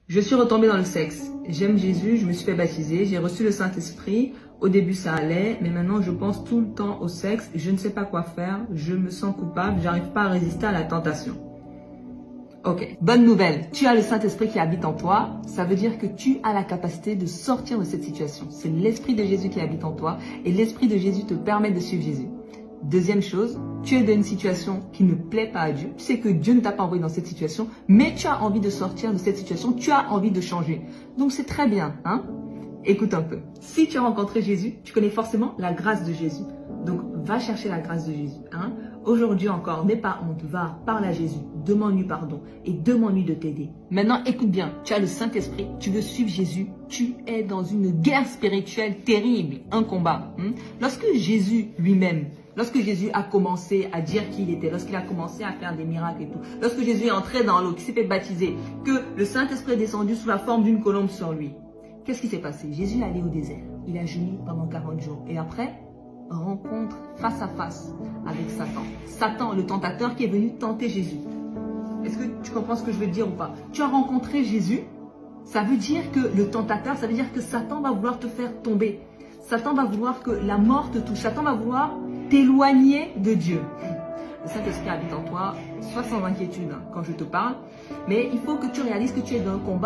Je suis retombée dans le sexe. J'aime Jésus, je me suis fait baptiser, j'ai reçu le Saint-Esprit. Au début, ça allait, mais maintenant, je pense tout le temps au sexe. Je ne sais pas quoi faire, je me sens coupable, j'arrive pas à résister à la tentation. Ok, bonne nouvelle, tu as le Saint-Esprit qui habite en toi. Ça veut dire que tu as la capacité de sortir de cette situation. C'est l'Esprit de Jésus qui habite en toi et l'Esprit de Jésus te permet de suivre Jésus. Deuxième chose, tu es dans une situation qui ne plaît pas à Dieu. Tu sais que Dieu ne t'a pas envoyé dans cette situation, mais tu as envie de sortir de cette situation, tu as envie de changer. Donc c'est très bien, hein? Écoute un peu. Si tu as rencontré Jésus, tu connais forcément la grâce de Jésus. Donc va chercher la grâce de Jésus, hein? Aujourd'hui encore, n'aie pas honte, va, parle à Jésus, demande-lui pardon et demande-lui de t'aider. Maintenant, écoute bien, tu as le Saint-Esprit, tu veux suivre Jésus, tu es dans une guerre spirituelle terrible, un combat. Lorsque Jésus lui-même, lorsque Jésus a commencé à dire qui il était, lorsqu'il a commencé à faire des miracles et tout, lorsque Jésus est entré dans l'eau, qu'il s'est fait baptiser, que le Saint-Esprit est descendu sous la forme d'une colombe sur lui, qu'est-ce qui s'est passé? Jésus est allé au désert, il a jeûné pendant 40 jours et après, rencontre face à face avec Satan. Satan, le tentateur qui est venu tenter Jésus. Est-ce que tu comprends ce que je veux dire ou pas? Tu as rencontré Jésus, ça veut dire que le tentateur, ça veut dire que Satan va vouloir te faire tomber. Satan va vouloir que la mort te touche. Satan va vouloir t'éloigner de Dieu. Le Saint-Esprit habite en toi, sois sans inquiétude quand je te parle, mais il faut que tu réalises que tu es dans un combat.